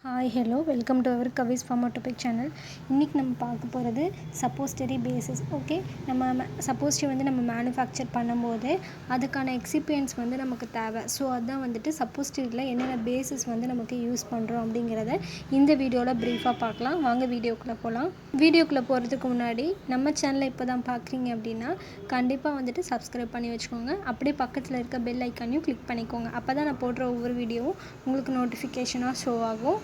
Hi hello welcome to our கவிஸ் pharma topic channel. இன்றைக்கி நம்ம பார்க்க போகிறது சப்போஸ்டரி பேசிஸ். ஓகே, நம்ம சப்போஸ்டரி வந்து நம்ம மேனுஃபேக்சர் பண்ணும்போது அதுக்கான எக்ஸிபியன்ஸ் வந்து நமக்கு தேவை. ஸோ அதுதான் வந்துட்டு சப்போஸ்டரியில் என்னென்ன பேசிஸ் வந்து நமக்கு யூஸ் பண்ணுறோம் அப்படிங்கிறத இந்த வீடியோவில் ப்ரீஃபாக பார்க்கலாம். வாங்க வீடியோக்குள்ளே போகலாம். வீடியோக்குள்ளே போகிறதுக்கு முன்னாடி நம்ம சேனலை இப்போ தான் பார்க்குறீங்க அப்படின்னா கண்டிப்பாக வந்துட்டு சப்ஸ்கிரைப் பண்ணி வச்சுக்கோங்க. அப்படியே பக்கத்தில் இருக்க பெல் ஐக்கானையும் கிளிக் பண்ணிக்கோங்க. அப்போ தான் நான் போடுற ஒவ்வொரு வீடியோவும் உங்களுக்கு நோட்டிஃபிகேஷனாக ஷோ ஆகும்.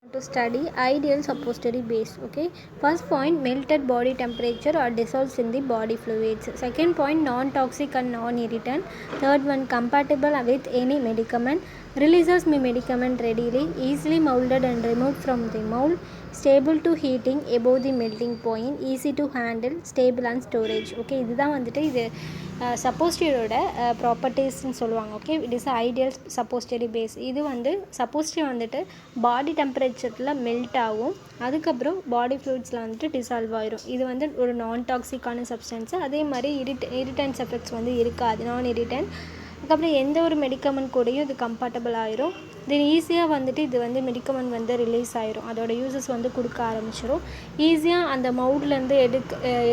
To study ideal suppository base. Okay, first point, melted body temperature or dissolves in the body fluids. Second point, non-toxic and non-irritant. Third one, compatible with any medicament, releases me medicament readily, easily molded and removed from the mold, stable to heating above the melting point, easy to handle, stable and storage. Okay, இதுதான் வந்துட்டு இது சப்போஸ்டரியோட ப்ராப்பர்ட்டிஸ்ன்னு சொல்லுவாங்க. Okay, it is ideal suppository base. இது வந்து சப்போஸ்டரி வந்துட்டு பாடி டெம்பரேச்சரில் மெல்ட் ஆகும், அதுக்கப்புறம் பாடி ஃப்ளூயிட்ஸில் வந்துட்டு டிசால்வ் ஆயிரும். இது வந்து ஒரு நான் டாக்ஸிக்கான சப்ஸ்டன்ஸு. அதே மாதிரி இரிட்டன்ஸ் எஃபெக்ட்ஸ் வந்து இருக்காது, நான் இரிட்டன்ட். அதுக்கப்புறம் எந்த ஒரு மெடிக்கமெண்ட் கூடயும் இது கம்பேட்டபிள் ஆயிரும். தென் ஈஸியாக வந்துட்டு இது வந்து மெடிக்கமெண்ட் வந்து ரிலீஸ் ஆயிரும், அதோட யூசஸ் வந்து கொடுக்க ஆரம்பிச்சிடும். ஈஸியாக அந்த மவுட்லேருந்து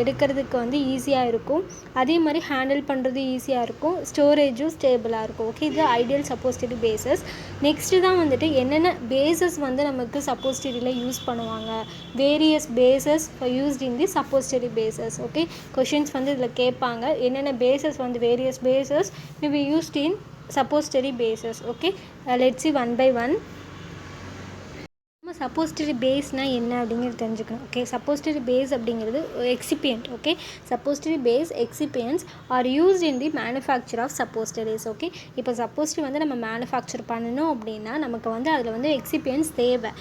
எடுக்கிறதுக்கு வந்து ஈஸியாக இருக்கும். அதே மாதிரி ஹேண்டில் பண்ணுறது ஈஸியாக இருக்கும். ஸ்டோரேஜும் ஸ்டேபிளாக இருக்கும். ஓகே, இது ஐடியல் சப்போஸ்டரி பேசஸ். நெக்ஸ்ட்டு தான் வந்துட்டு என்னென்ன பேசஸ் வந்து நமக்கு சப்போஸ்டரியில் யூஸ் பண்ணுவாங்க. Various bases used in the suppository bases. Okay, questions வந்து இதில் கேட்பாங்க. என்னென்ன பேசஸ் வந்து various bases we used in suppository bases. Okay, let's see one by one. நம்ம சப்போஸ்டரி பேஸ்னால் என்ன அப்படிங்கிறது தெரிஞ்சுக்கணும். ஓகே, சப்போஸ்டரி பேஸ் அப்படிங்கிறது excipient. Okay, suppository base excipients are used in the manufacture of suppositories. Okay, இப்போ சப்போஸ்டரி வந்து நம்ம மேனுஃபேக்சர் பண்ணணும் அப்படின்னா நமக்கு வந்து அதில் வந்து எக்ஸிபியன்ஸ் தேவை,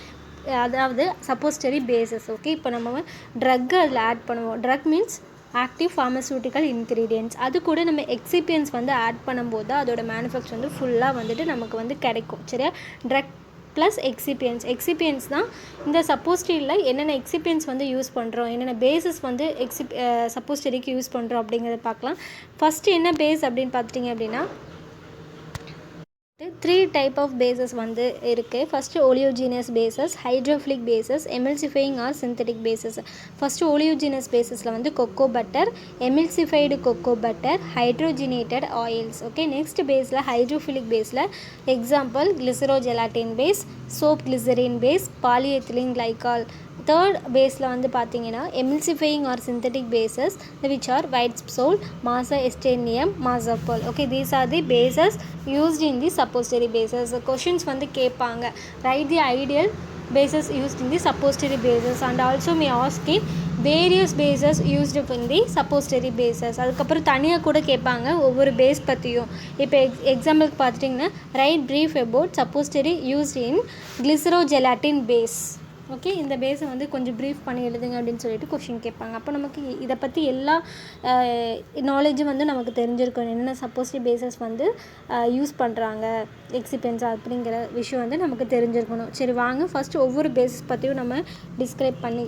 அதாவது சப்போஸ்டரி பேசஸ். ஓகே, இப்போ நம்ம ட்ரக்கு அதில் ஆட் பண்ணுவோம். Drug means active pharmaceutical ingredients. அது கூட நம்ம எக்ஸிபியன்ஸ் வந்து ஆட் பண்ணும்போது அதோட மேனுஃபேக்சர் வந்து ஃபுல்லாக வந்துட்டு நமக்கு வந்து கிடைக்கும். சரியா, ட்ரக் ப்ளஸ் எக்ஸிபியன்ஸ் தான் இந்த சப்போஸ்டரியில் என்னென்ன எக்ஸிபியன்ஸ் வந்து யூஸ் பண்ணுறோம், என்னென்ன பேசஸ் வந்து சப்போஸ்டரிக்கு யூஸ் பண்ணுறோம் அப்படிங்கிறத பார்க்கலாம். ஃபஸ்ட்டு என்ன பேஸ் அப்படின்னு பார்த்துட்டிங்க அப்படின்னா 3 டைப் ஆஃப் பேசஸ் வந்து இருக்குது. First oleaginous bases, hydrophilic bases, emulsifying or synthetic bases. First oleaginous பேசஸில் வந்து cocoa butter, emulsified cocoa butter, hydrogenated oils. Okay, next பேஸில் ஹைட்ரோஃபிலிக் பேஸில் example glycerogelatin base, soap glycerin base, polyethylene glycol. Third பேஸில் வந்து பார்த்தீங்கன்னா emulsifying or synthetic bases which are Witepsol, massa estarinum, Massupol. Okay, these are the bases used in the suppository bases. Questions வந்து கேட்பாங்க, write the ideal bases used in the suppository bases and also may ask in various bases used in the suppository bases. அதுக்கப்புறம் தனியாக கூட கேட்பாங்க ஒவ்வொரு base பற்றியும். இப்போ எக்ஸாம்பிளுக்கு பார்த்துட்டிங்கன்னா write brief about suppository used in glycerogelatin base. Okay, இந்த பேஸை வந்து கொஞ்சம் ப்ரீஃப் பண்ணி எழுதுங்க அப்படின்னு சொல்லிட்டு கொஷின் கேட்பாங்க. அப்போ நமக்கு இதை பற்றி எல்லா நாலேஜும் வந்து நமக்கு தெரிஞ்சிருக்கணும். என்னென்ன சப்போஸ்டரி பேசஸ் வந்து யூஸ் பண்ணுறாங்க எக்ஸிபியன்ஸ் அப்படிங்கிற விஷயம் வந்து நமக்கு தெரிஞ்சிருக்கணும். சரி, வாங்க ஃபஸ்ட்டு ஒவ்வொரு பேசஸ் பற்றியும் நம்ம டிஸ்கிரைப் பண்ணி.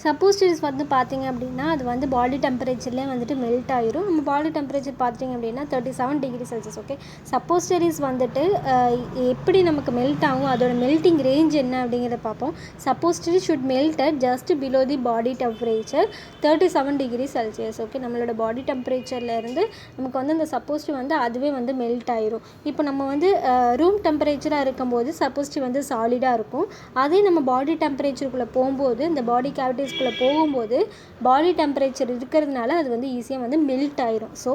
சப்போஸ்டரிஸ் வந்து பார்த்திங்க அப்படின்னா அது வந்து பாடி டெம்பரேச்சர்லேயே வந்துட்டு மெல்ட் ஆகிரும். நம்ம பாடி டெம்பரேச்சர் பார்த்திங்க அப்படின்னா 37 டிகிரி செல்சியஸ். ஓகே, சப்போஸ்டரிஸ் வந்துட்டு எப்படி நமக்கு மெல்ட் ஆகும், அதோட மெல்ட்டிங் ரேஞ்ச் என்ன அப்படிங்கிறத பார்ப்போம். Suppository should melt at just below the body temperature 37 degree Celsius. Okay, நம்மளோட பாடி டெம்பரேச்சர்லேருந்து நமக்கு வந்து அந்த சப்போஸ்டரி வந்து அதுவே வந்து மெல்ட் ஆயிரும். இப்போ நம்ம வந்து ரூம் டெம்பரேச்சராக இருக்கும்போது சப்போஸ்டரி வந்து சாலிடாக இருக்கும். அதே நம்ம பாடி டெம்பரேச்சருக்குள்ளே போகும்போது இந்த பாடி கேவிட்டிஸ் போகும்போது பாடி டெம்பரேச்சர் இருக்கிறதுனால அது வந்து ஈஸியாக வந்து மெல்ட் ஆயிரும். So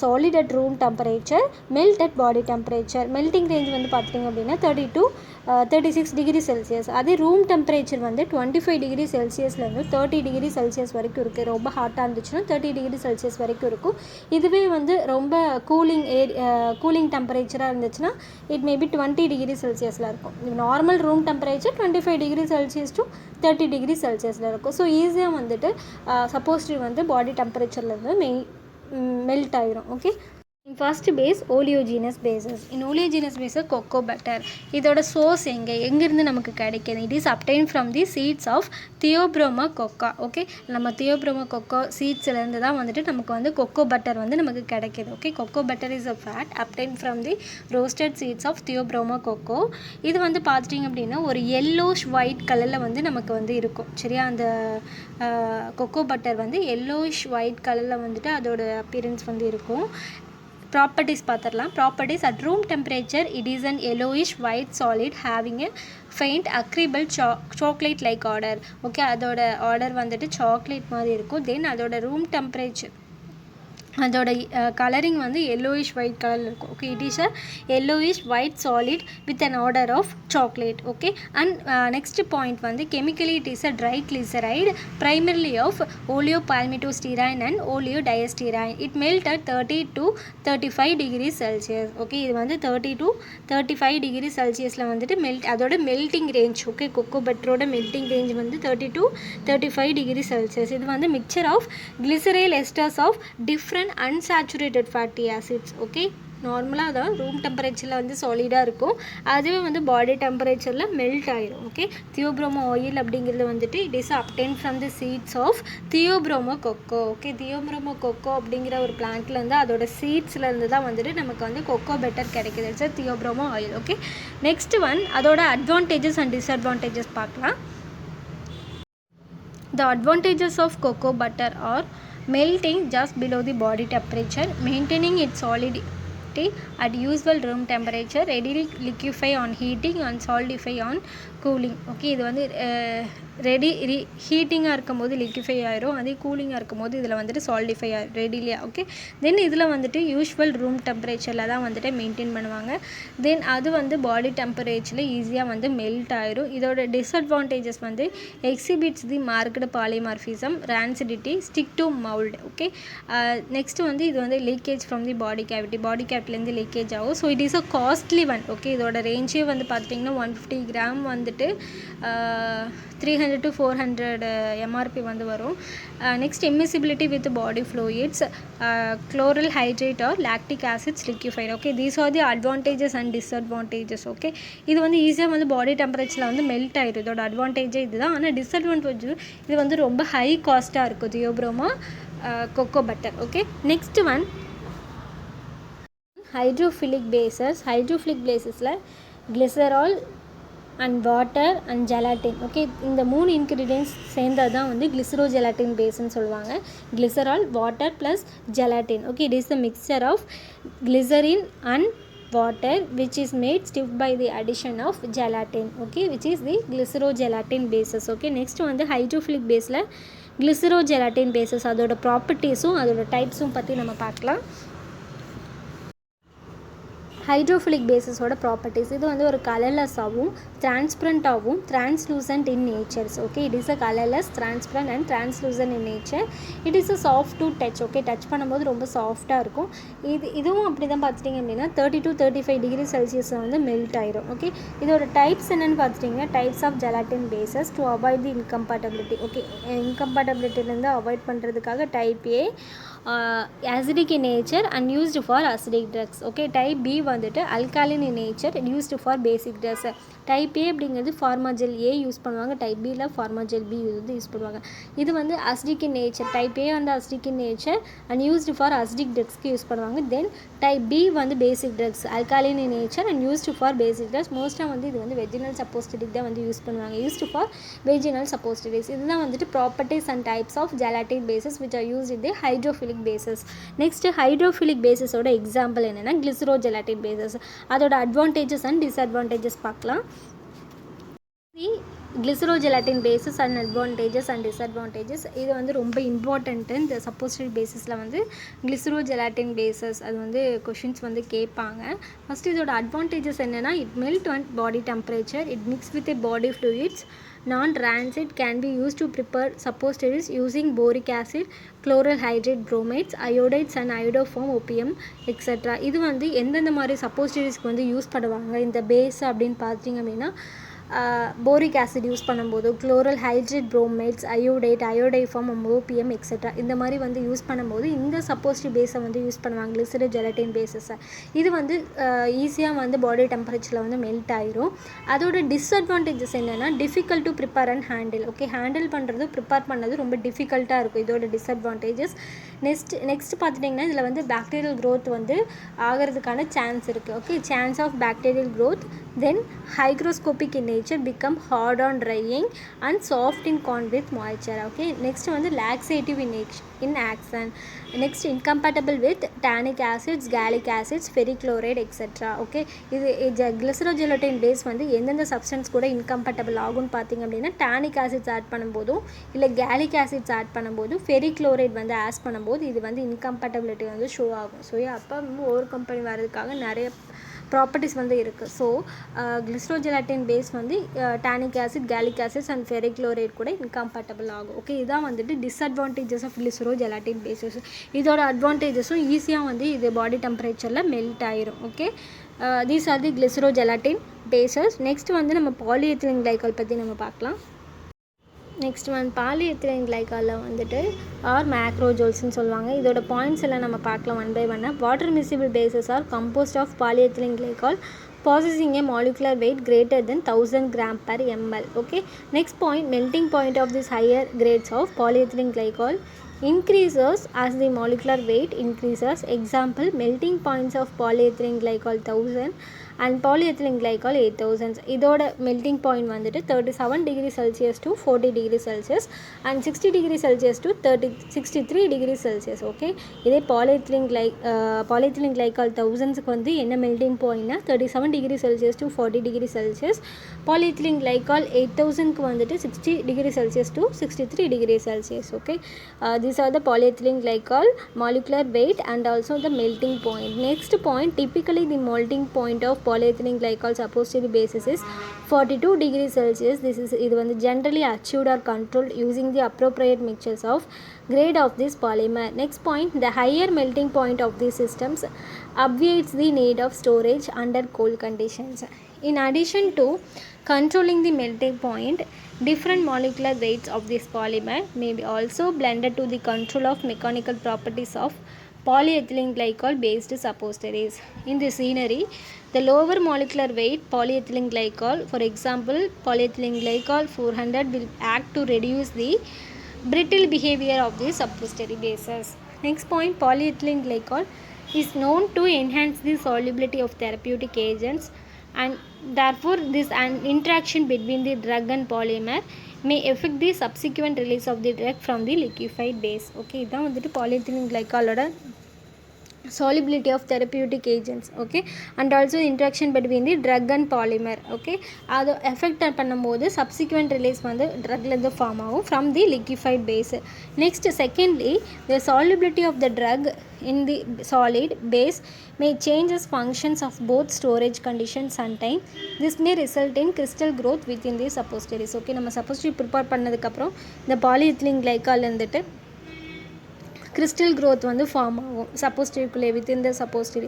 solid at room temperature, melt at body temperature. Melting range வந்து பார்த்திங்க அப்படின்னா 30 to 36 டிகிரி செல்சியஸ். அதே ரூம் டெம்பரேச்சர் வந்து 25 டிகிரி செல்சியஸ்லேருந்து 30 டிகிரி செல்சியஸ் வரைக்கும் இருக்குது. ரொம்ப ஹாட்டாக இருந்துச்சுன்னா 30 டிகிரி செல்சியஸ் வரைக்கும் இருக்கும். இதுவே வந்து ரொம்ப கூலிங் டெம்பரேச்சராக இருந்துச்சுன்னா இட் மேபி 20 டிகிரி செல்சியஸில் இருக்கும். Normal room temperature 25 degree Celsius to 30 degree செல்சியஸில் இருக்கும். ஸோ ஈஸியாக வந்துட்டு சப்போஸ்டரி வந்து பாடி டெம்பரேச்சர்லேருந்து மெல்ட் ஆயிரும். Okay, first base oleogenous bases. In oleogenous bases cocoa butter இதோட சோர்ஸ் எங்கேருந்து நமக்கு கிடைக்கிது? It is obtained from the seeds of Theobroma cacao. Okay, நம்ம தியோப்ரோமா கொக்கோ சீட்ஸ்லேருந்து தான் வந்துட்டு நமக்கு வந்து கொக்கோ பட்டர் வந்து நமக்கு கிடைக்கிது. Okay, cocoa butter is a fat obtained from the roasted seeds of Theobroma cocoa. இது வந்து பார்த்துட்டிங்க அப்படின்னா ஒரு yellowish ஒயிட் கலரில் வந்து நமக்கு வந்து இருக்கும். சரியா, அந்த கொக்கோ பட்டர் வந்து yellowish ஒயிட் கலரில் வந்துட்டு அதோட அப்பியரன்ஸ் வந்து இருக்கும். ப்ராப்பர்ட்டிஸ் பார்த்துடலாம். Properties at room temperature it is an yellowish white solid having a faint agreeable chocolate like odor. Okay, அதோட ஆர்டர் வந்துட்டு சாக்லேட் மாதிரி இருக்கும். தென் அதோட ரூம் டெம்பரேச்சர் அதோட கலரிங் வந்து yellowish ஒயிட் கலரில் இருக்கும். Okay, it is a yellowish white solid with an odour of chocolate. Okay, and next point வந்து chemically it is a triglyceride primarily of oleopalmitosterine and oleodiasterine. It melt at 30 to 35 degree Celsius. Okay, இது வந்து 30 to 35 degree செல்சியஸில் வந்துட்டு அதோட melting range. Okay, cocoa பட்டரோட melting range வந்து 30 to 35 degree Celsius. இது வந்து mixture of glyceryl esters of different unsaturated fatty acids. Okay, நார்மலாக தான் ரூம் டெம்பரேச்சரில் வந்து சாலிடாக இருக்கும், அதுவே வந்து பாடி டெம்பரேச்சரில் மெல்ட் ஆயிரும். ஓகே, தியோப்ரோமோ ஆயில் அப்படிங்கிறது வந்துட்டு it is obtained from the seeds of Theobroma cocoa. Okay, Theobroma cocoa அப்படிங்கிற ஒரு பிளான்ட்லேருந்து அதோட சீட்ஸ்லேருந்து தான் வந்துட்டு நமக்கு வந்து கொக்கோ பெட்டர் கிடைக்குது. It's Theobroma oil. Okay, next one அதோட அட்வான்டேஜஸ் அண்ட் டிஸ்அட்வான்டேஜஸ் பார்க்கலாம். The advantages of cocoa butter are melting just below the body temperature, maintaining its solidity at usual room temperature, readily liquefy on heating and solidify on cooling. Okay, இது வந்து ஹீட்டிங்காக இருக்கும்போது liquefy ஆயிரும், அதே கூலிங்காக இருக்கும்போது இதில் வந்துட்டு சாலிடிஃபை ஆயிரும் ரெடிலியாக. ஓகே, தென் இதில் வந்துட்டு யூஸ்வல் ரூம் டெம்பரேச்சரில் தான் வந்துட்டு மெயின்டைன் பண்ணுவாங்க. தென் அது வந்து பாடி டெம்பரேச்சரில் ஈஸியாக வந்து மெல்ட் ஆயிரும். இதோட டிஸ்அட்வான்டேஜஸ் வந்து exhibits the marked polymorphism, rancidity, stick to mould. Okay, next வந்து இது வந்து லீக்கேஜ் ஃப்ரம் தி பாடி கேவிட்டிலேருந்து லீக்கேஜ் ஆகும். So it is a costly one. Okay, இதோட ரேஞ்சே வந்து பார்த்திங்கன்னா 150 கிராம் வந்துட்டு 300 to 400 எம்ஆர்பி வந்து வரும். Next immiscibility with body fluids, chloral hydrate or lactic acids liquefied. Okay, these are the advantages and disadvantages. Okay, இது வந்து ஈஸியாக வந்து பாடி டெம்பரேச்சரில் வந்து மெல்ட் ஆயிடும். இதோட அட்வான்டேஜே இதுதான். ஆனால் டிஸ்அட்வான்டேஜ் இது வந்து ரொம்ப ஹை காஸ்ட்டாக இருக்கும் Theobroma cocoa butter. Okay, next one hydrophilic bases. Hydrophilic பேசஸில் glycerol and water and gelatin. Okay, இந்த 3 இன்க்ரீடியன்ட்ஸ் சேர்ந்தது தான் வந்து கிளிசரோ ஜெலாட்டின் பேஸ்ன்னு சொல்லுவாங்க. Glycerol, water plus gelatin. Okay, it is the mixture of glycerin and water which is made stiff by the addition of gelatin. Okay, which is the glycerogelatin bases. Okay, next வந்து hydrophilic baseல glycerogelatin bases அதோட ப்ராப்பர்ட்டிஸும் அதோட டைப்ஸும் பற்றி நம்ம பார்க்கலாம். Hydrophilic பேஸஸோட properties, இது வந்து ஒரு கலர்லெஸ்ஸாகவும் டிரான்ஸ்பரண்ட்டாகவும் translucent in natures. Okay, it is a colourless, transparent and translucent in nature. It is a soft to touch. Okay, touch பண்ணும்போது ரொம்ப சாஃப்டாக இருக்கும். இதுவும் அப்படி தான் பார்த்துட்டிங்க அப்படின்னா 30 to 35 டிகிரி செல்சியஸில் வந்து மெல்ட் ஆயிரும். ஓகே, இதோட டைப்ஸ் என்னென்னு பார்த்துட்டிங்கன்னா types of gelatin bases to avoid the incompatibility. Okay, இன்கம்பேட்டபிலிட்டிலேருந்து அவாய்ட் பண்ணுறதுக்காக type A acidic in nature and used for acidic drugs. Okay, type B வந்துட்டு alkaline in nature used for basic drugs. Type A அப்படிங்கிறது ஃபார்மாஜெல் ஏ use பண்ணுவாங்க, type பியில் ஃபார்மாஜெல் B வந்து use பண்ணுவாங்க. இது வந்து acidic in nature, type A வந்து acidic in nature and used for acidic ட்ரக்ஸ்க்கு யூஸ் பண்ணுவாங்க. தென் டைப் பி வந்து basic drugs, alkaline in nature and used for basic drugs. மோஸ்ட்டாக வந்து இது வந்து வெஜினல் சப்போஸ்டிக் தான் வந்து யூஸ் பண்ணுவாங்க, யூஸ்டு ஃபார் வெஜினல் சப்போஸ்டிக்ஸ். இதுதான் வந்துட்டு properties and types of gelatin bases which are used in the hydrophilic bases. Next hydrophilic பேசஸோட எக்ஸாம்பிள் என்னென்னா கிளிசரோ ஜெலாட்டின் பேசஸ். அதோட அட்வான்டேஜஸ் அண்ட் டிஸ்அட்வான்டேஜஸ் பார்க்கலாம். Glycero gelatin bases and advantages and disadvantages, இது வந்து ரொம்ப important. இந்த சப்போஸ்டிக் பேசிஸில் வந்து கிளிசரோ ஜெலாட்டின் பேசஸ் அது வந்து கொஷின்ஸ் வந்து கேட்பாங்க. ஃபஸ்ட்டு இதோட அட்வான்டேஜஸ் என்னென்னா it melt at body temperature, it mix with body fluids, non-rancid, can be used to prepare suppositories using boric acid, chloral hydrate bromates, iodides and iodoform opium etc. இது வந்து எந்தெந்த மாதிரி சப்போஸ்டரிஸ்க்கு வந்து use பண்ணுவாங்க இந்த base அப்படின்னு பார்த்தீங்க அப்படின்னா போரிக் ஆசிட் யூஸ் பண்ணும்போது குளோரல் ஹைட்ரேட் ப்ரோமேட்ஸ் அயோடைஃபார்ம் ஓபிஎம் எக்ஸெட்ரா இந்த மாதிரி வந்து யூஸ் பண்ணும்போது இந்த சப்போஸ்டிவ் பேஸை வந்து யூஸ் பண்ணுவாங்க, கிளிசரில் ஜெலட்டின் பேஸஸை. இது வந்து ஈஸியாக வந்து பாடி டெம்பரேச்சரில் வந்து மெல்ட் ஆயிரும். அதோட டிஸ்அட்வான்டேஜஸ் என்னென்னா difficult to prepare and handle. Okay, handle பண்ணுறது ப்ரிப்பேர் பண்ணது ரொம்ப டிஃபிகல்ட்டாக இருக்கும் இதோட டிஸ்அட்வான்டேஜஸ். நெக்ஸ்ட் பார்த்துட்டிங்கன்னா இதில் வந்து பாக்டீரியல் க்ரோத் வந்து ஆகிறதுக்கான சான்ஸ் இருக்குது. Okay, chance of bacterial growth then hygroscopic in nature, become hard on drying and soft in contact with moisture. Okay, next வந்து laxative in action. Next, incompatible with tannic acids, gallic acids, ferrichloride etc. Okay, இது glycerogelatin base வந்து எந்தெந்த substance கூட incompatible ஆகும்னு பார்த்தீங்க அப்படின்னா tannic acids add பண்ணும்போதும் இல்லை gallic acids ஆட் பண்ணும்போதும் ferrichloride வந்து ஆட் பண்ணும்போது இது வந்து இன்கம்பேட்டபிலிட்டி வந்து ஷோ ஆகும். ஸோ அப்போ ஓவர் கம்பெனி வர்றதுக்காக நிறைய ப்ராப்பர்ட்டிஸ் வந்து இருக்குது. ஸோ கிளிசரோஜெலாட்டின் பேஸ் வந்து tannic acid, gallic acids and ferric chloride கூட இன்கம்பேட்டபிள் ஆகும். ஓகே, இதான் வந்துட்டு டிஸ்அட்வான்டேஜஸ் ஆஃப் கிளிசரோஜெலாட்டின் பேஸஸ். இதோட அட்வான்டேஜஸும் ஈஸியாக வந்து இது பாடி டெம்பரேச்சரில் மெல்ட் ஆயிரும். Okay, these are the glycerogelatin bases. Next வந்து நம்ம பாலிஎத்திலீன் கிளைகால் பற்றி நம்ம பார்க்கலாம். நெக்ஸ்ட் வந்து பாலிஎத்திலீன் கிளைகாலில் வந்துட்டு ஆர் மேக்ரோஜோல்ஸ்னு சொல்லுவாங்க. இதோட பாயிண்ட்ஸ் எல்லாம் நம்ம பார்க்கலாம் ஒன் பை ஒன்னாக. Water miscible bases are composed of polyethylene glycol possessing a molecular weight greater than 1000 gram per ml. Okay, next point, melting point of this higher grades of polyethylene glycol increases as the molecular weight increases. Example, melting points of polyethylene glycol 1000 and polyethylene glycol 8000. இதோட melting point வந்துட்டு 37 degree Celsius to 40 degree Celsius and 60 degree Celsius to 63 degree Celsius. Okay, இதே polyethylene glycol 1000க்கு வந்து என்ன melting pointனா 37 degree Celsius to 40 degree Celsius. polyethylene glycol 8000க்கு வந்துட்டு 60 degree Celsius to 63 degree Celsius. Okay, these are the polyethylene glycol molecular weight and also the melting point. Next point, typically the melting point of polyethylene glycol suppository basis is 42 degree Celsius. இது வந்து generally achieved or controlled using the appropriate mixtures of grade of this polymer. Next point, the higher melting point of these systems obviates the need of storage under cold conditions. In addition to controlling the melting point, different molecular weights of this polymer may be also blended to the control of mechanical properties of polyethylene glycol based suppositories. In the scenery, the lower molecular weight polyethylene glycol, for example polyethylene glycol 400, will act to reduce the brittle behavior of the suppository bases. Next point, polyethylene glycol is known to enhance the solubility of therapeutic agents and therefore this an interaction between the drug and polymer may affect the subsequent release of the drug from the liquefied base. Okay, இதான் வந்துட்டு polyethylene glycolோட solubility of therapeutic agents. Okay, and also interaction between the drug and polymer. Okay, அது effect பண்ணும்போது subsequent release வந்து ட்ரக்லேருந்து form ஆகும் from the liquefied base. Next, secondly, the solubility of the drug in the solid base may change as functions of both storage conditions and time. This may result in crystal growth within the suppositories. Okay, நம்ம suppository prepare பண்ணதுக்கப்புறம் இந்த polyethylene glycol இருந்துட்டு crystal growth வந்து form ஆகும் சப்போஸ்டரிக்குள்ளே within the சப்போஸ்டரி.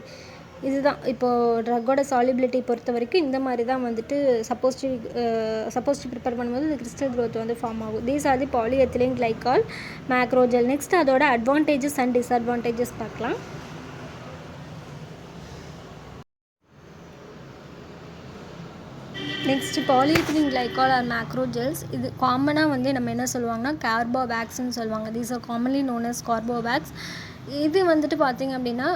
இதுதான் இப்போது ட்ரக்கோட solubility பொறுத்த வரைக்கும் இந்த மாதிரி தான் வந்துட்டு சப்போஸ்டரி ப்ரிப்பேர் பண்ணும்போது இந்த கிறிஸ்டல் க்ரோத் வந்து ஃபார்ம் ஆகும். These are the polyethylene glycol macrogol. Next அதோட அட்வான்டேஜஸ் அண்ட் டிஸ்அட்வான்டேஜஸ் பார்க்கலாம். Next polyethylene glycol or macrogols. இது காமனாக வந்து நம்ம என்ன சொல்லுவாங்கன்னா கார்போவேக்ஸ்ன்னு சொல்லுவாங்க. These are commonly known as Carbowax. இது வந்துட்டு பார்த்திங்க அப்படின்னா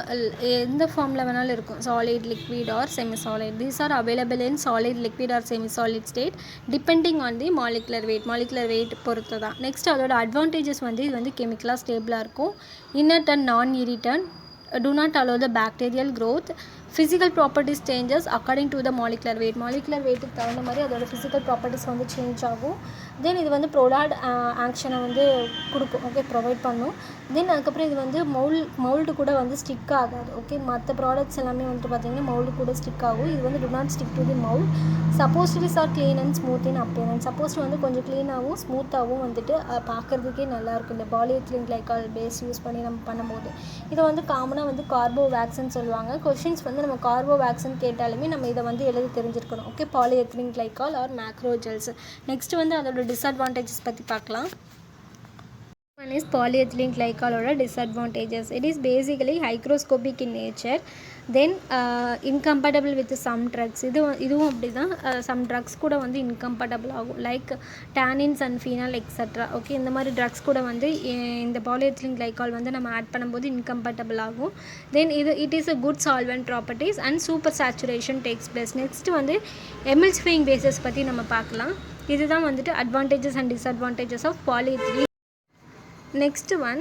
எந்த ஃபார்மில் வேணாலும் இருக்கும், solid, liquid or semi solid. These are available in solid, liquid or semi solid state depending on the molecular weight பொறுத்து தான். நெக்ஸ்ட் அதோட அட்வான்டேஜஸ் வந்து இது வந்து கெமிக்கலாக ஸ்டேபிளாக இருக்கும், இன்னர்ட் அண்ட் நான் irritant, do not allow the bacterial growth, physical properties changes according to the molecular weight தகுந்த மாதிரி அதோட physical properties வந்து சேஞ்ச் ஆகும். தென் இது வந்து ப்ரோலாட் ஆக்ஷனை வந்து கொடுக்கும். ஓகே, ப்ரொவைட் பண்ணும். தென் அதுக்கப்புறம் இது வந்து மவுல்டு கூட வந்து ஸ்டிக் ஆகாது. ஓகே, மற்ற ப்ராடக்ட்ஸ் எல்லாமே வந்துட்டு பார்த்திங்கன்னா மவுல்டு கூட ஸ்டிக் ஆகும். இது வந்து do not stick to the mold. Suppositories are clean and smooth in appearance. சப்போஸ்ட் வந்து கொஞ்சம் க்ளீனாகவும் ஸ்மூத்தாகவும் வந்துட்டு பார்க்குறதுக்கே நல்லாயிருக்கும் இந்த பாலிஎத்திலீன் கிளைகால் பேஸ் யூஸ் பண்ணி நம்ம பண்ணும்போது. இதை வந்து காமனாக வந்து கார்போவேக்ஸ்ன்னு சொல்லுவாங்க. கொஷின்ஸ் வந்து வந்து நம்ம கார்போவேக்ஸ்ன்னு கேட்டாலுமே நம்ம இதை வந்து எழுத தெரிஞ்சிருக்கணும். Okay, polyethylene glycol or macrogols. Next வந்து அதோட டிஸ்அட்வான்டேஜஸ் பற்றி பார்க்கலாம். One is polyethylene glycol or disadvantages. It is basically hygroscopic in nature, then incompatible with some drugs. இதுவும் அப்படி தான். சம் ட்ரக்ஸ் கூட வந்து இன்கம்பேட்டபிள் ஆகும், like tannins and phenol extra. Okay, இந்த மாதிரி ட்ரக்ஸ் கூட வந்து இந்த பாலிஎத்திலீன் கிளைகால் வந்து நம்ம ஆட் பண்ணும்போது இன்கம்பேட்டபிள் ஆகும். Then it is a good solvent properties and super saturation takes place. Next வந்து எமில்சிஃபையிங் பேசஸ் பற்றி நம்ம பார்க்கலாம். இதுதான் வந்துட்டு advantages and disadvantages of polyethylene. Next one,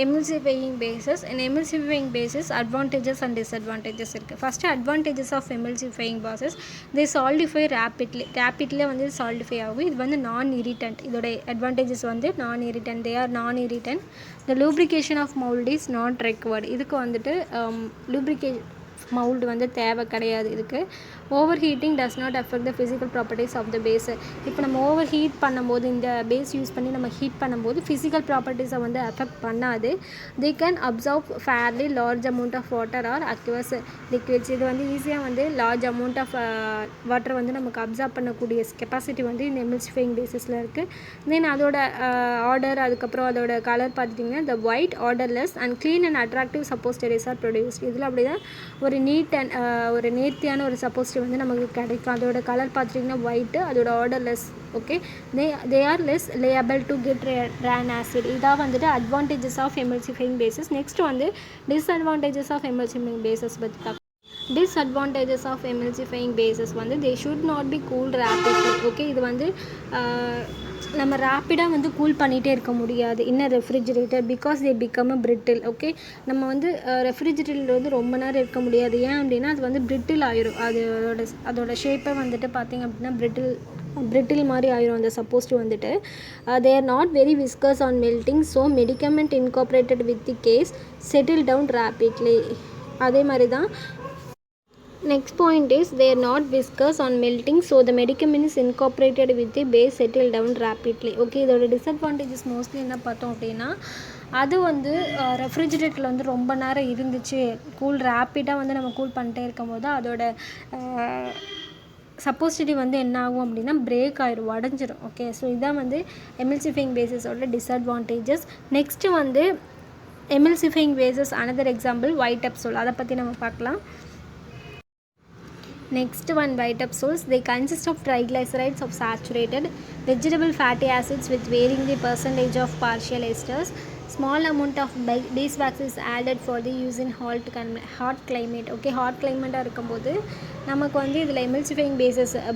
emulsifying bases. In emulsifying bases, advantages and disadvantages இருக்குது. First, advantages of emulsifying bases, they solidify rapidly வந்து solidify ஆகும். இது வந்து non-irritant. இதோட advantages வந்து non-irritant. They are non-irritant. The lubrication of mold is not required. இதுக்கு வந்துட்டு lubrication mould வந்து தேவை கிடையாது. இதுக்கு over heating does not affect the physical properties of the base. இப்போ நம்ம ஓவர் ஹீட் பண்ணும்போது, இந்த பேஸ் யூஸ் பண்ணி நம்ம ஹீட் பண்ணும்போது ஃபிசிக்கல் ப்ராப்பர்ட்டிஸை வந்து அஃபெக்ட் பண்ணாது. They can observe fairly large amount of water or aqueous liquids. இது வந்து ஈஸியாக வந்து லார்ஜ் அமௌண்ட் ஆஃப் வாட்டர் வந்து நமக்கு அப்சர்வ் பண்ணக்கூடிய கெப்பாசிட்டி வந்து இந்த எமில்சிஃபையிங் பேஸஸில் இருக்குது. தென் அதோட ஆர்டர், அதுக்கப்புறம் அதோட கலர் பார்த்துட்டிங்கன்னா the white odourless and clean and attractive suppositories are produced. இதில் அப்படி தான் ஒரு நீட் அண்ட் ஒரு நேர்த்தியான ஒரு சப்போஸ்டரி வந்து நமக்கு கிடைக்கும். அதோட கலர் பார்த்துட்டிங்கன்னா ஒயிட்டு, அதோட odourless. Okay, they are less liable to get rancid. இதாக வந்துட்டு advantages of emulsifying bases. Next வந்து டிஸ்அட்வான்டேஜஸ் ஆஃப் எமில்சிஃபையிங் பேசஸ் பற்றி பார்க்கலாம். டிஸ்அட்வான்டேஜஸ் ஆஃப் எமில்சிஃபையிங் பேசஸ் வந்து they should not be cool rapidly. Okay, இது வந்து நம்ம ரேப்பிடாக வந்து கூல் பண்ணிகிட்டே இருக்க முடியாது இன்னும் refrigerator, because they become a brittle. Okay, நம்ம வந்து ரெஃப்ரிஜிரேட்டரில் வந்து ரொம்ப நேரம் இருக்க முடியாது. ஏன் அப்படின்னா அது வந்து பிரிட்டில் ஆயிரும். அதோட ஷேப்பை வந்துட்டு பார்த்திங்க அப்படின்னா பிரிட்டில் மாதிரி ஆயிரும் அந்த சப்போஸ்டு வந்துட்டு. They are not very viscous on melting, so medicament incorporated with the case settle down rapidly. அதே மாதிரி தான் next point is they are not viscous on melting, so the medicament is incorporated with the base settle down rapidly. Okay, இதோட disadvantages mostly என்ன பார்த்தோம் அப்படின்னா, அது வந்து ரெஃப்ரிஜிரேட்டரில் வந்து ரொம்ப நேரம் இருந்துச்சு, கூல் ரேப்பிடாக வந்து நம்ம கூல் பண்ணிட்டே இருக்கும் போது அதோட சப்போசிட்டி வந்து என்ன ஆகும் அப்படின்னா பிரேக் ஆயிரும், உடஞ்சிரும். ஓகே, ஸோ இதான் வந்து எமில்சிஃபையிங் பேசஸோட டிஸ்அட்வான்டேஜஸ். நெக்ஸ்ட்டு வந்து emulsifying bases another example white அப்சோல். அதை பற்றி நம்ம பார்க்கலாம். Next one, white upsols. They consist of triglycerides of saturated vegetable fatty acids with varying the percentage of partial esters. Small amount of beeswax is added for the use in hot climate. Okay, hot climate இருக்கும்போது நமக்கு வந்து இதில் எமில்சிஃபையிங்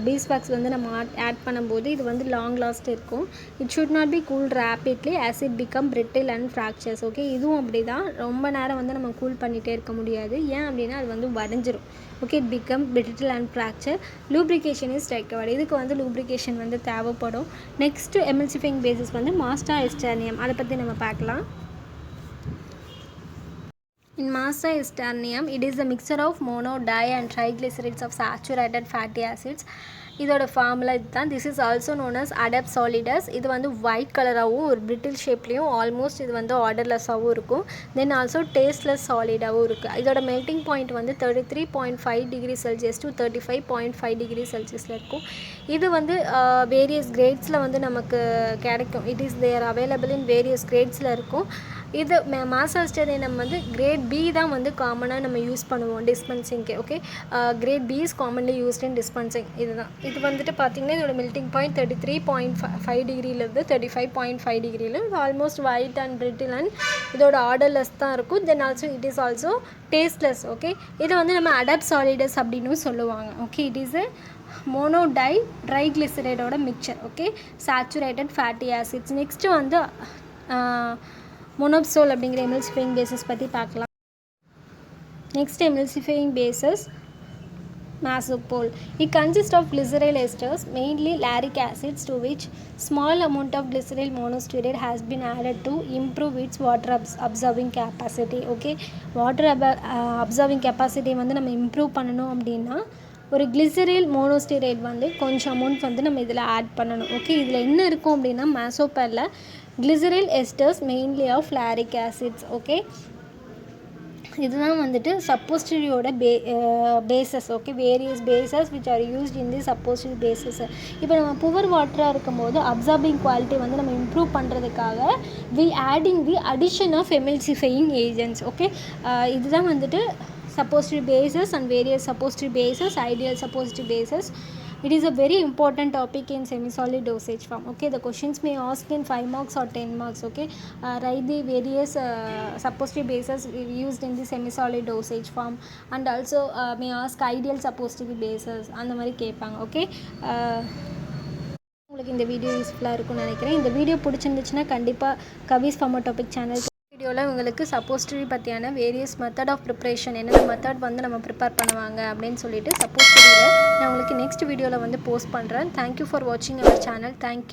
பீஸ்வாக்ஸ் வந்து நம்ம add பண்ணும்போது இது வந்து long last இருக்கும். It should not be cool rapidly as it become brittle and fractures. Okay, இதுவும் அப்படி தான். ரொம்ப நேரம் வந்து நம்ம கூல் பண்ணிகிட்டே இருக்க முடியாது. ஏன் அப்படின்னா அது வந்து வரைஞ்சிரும். Okay, it become brittle and fracture. Lubrication is required. இதுக்கு வந்து லூப்ரிகேஷன் வந்து தேவைப்படும். நெக்ஸ்ட்டு எமில்சிஃபையிங் பேசஸ் வந்து மாஸ்டா எஸ்டர்னியம். அதை பற்றி நம்ம பார்க்கலாம். In masta esternium, it is a mixture of mono, di and triglycerides of saturated fatty acids. இதோட ஃபார்முலா இதுதான். This is also known as Adeps Solidus. இது வந்து ஒயிட் கலராகவும் ஒரு பிரிட்டில் ஷேப்லேயும் ஆல்மோஸ்ட் இது வந்து ஆர்டர்லெஸ்ஸாகவும் இருக்கும். தென் ஆல்சோ டேஸ்ட்லெஸ் சாலிடாகவும் இருக்குது. இதோட மெல்ட்டிங் பாயிண்ட் வந்து 33.5 டிகிரி செல்சியஸ் டு 35.5 டிகிரி செல்சியஸில் இருக்கும். இது வந்து வேரியஸ் கிரேட்ஸில் வந்து நமக்கு கிடைக்கும். It is there available in various கிரேட்ஸில் இருக்கும். இது மாசாஸ்டரினம் வந்து கிரேட் பி தான் வந்து காமனாக நம்ம யூஸ் பண்ணுவோம் டிஸ்பென்சிங்க்கு. Okay, grade B is commonly used in dispensing. இதுதான். இது வந்துட்டு பார்த்திங்கன்னா இதோட மெல்ட்டிங் பாயிண்ட் 33.5 டிகிரியிலேருந்து 35.5 டிகிரியில். இது almost white and brittle and இதோட ஆர்டர்லெஸ் தான் இருக்கும். Then also it is also tasteless. Okay, இதை வந்து நம்ம அடப் சாலிடஸ் அப்படின்னு சொல்லுவாங்க. Okay, it is a mono ட்ரைக்ளிசரைடோட mixture. Okay, saturated fatty acids. Next வந்து மோனோப்சோல் அப்படிங்கிற எமில்சிஃபையிங் பேசஸ் பற்றி பார்க்கலாம். Next emulsifying bases Masopol. It consists of glyceryl esters, mainly lactic acids, to which small amount of glyceryl monostearate has been added to improve its water absorbing capacity. Okay, water absorbing capacity வந்து நம்ம improve பண்ணணும் அப்படின்னா ஒரு glyceryl மோனோஸ்டீரேட் வந்து கொஞ்சம் amount வந்து நம்ம இதில் ஆட் பண்ணணும். ஓகே, இதில் என்ன இருக்கும் அப்படின்னா மாசோபாலில் glyceryl esters mainly of lauric acids. Okay, இதுதான் வந்துட்டு சப்போஸ்டரியோட bases. Okay, various bases which are used in the suppository bases. இப்போ நம்ம புவர் வாட்டராக இருக்கும்போது அப்சார்பிங் குவாலிட்டி வந்து நம்ம இம்ப்ரூவ் பண்ணுறதுக்காக we adding the addition of emulsifying agents. Okay, இதுதான் வந்துட்டு suppository bases and various suppository bases, ideal suppository bases. It is a very important topic in semi-solid dosage form. Okay, the questions may ask in 5 marks or 10 marks. Okay, write the various suppository bases used in the semi-solid dosage form, and also may ask ideal suppository bases அந்த மாதிரி கேட்பாங்க. Okay, உங்களுக்கு இந்த video யூஸ்ஃபுல்லாக இருக்கும்னு நினைக்கிறேன். இந்த video பிடிச்சிருந்துச்சுன்னா கண்டிப்பாக கவிஸ் ஃபார்மோடாபிக் சேனல் வீடியோவில் உங்களுக்கு சப்போஸ்டரி பற்றியான வேரியஸ் மெத்தட் ஆஃப் ப்ரிப்ரேஷன், என்னென்ன மெத்தட் வந்து நம்ம ப்ரிப்பேர் பண்ணுவாங்க அப்படின்னு சொல்லிட்டு சப்போஸ்டரியில் நான் உங்களுக்கு நெக்ஸ்ட் வீடியோவில் வந்து போஸ்ட் பண்ணுறேன். தேங்க்யூ ஃபார் வாட்சிங் அவர் சேனல். தேங்க்யூ.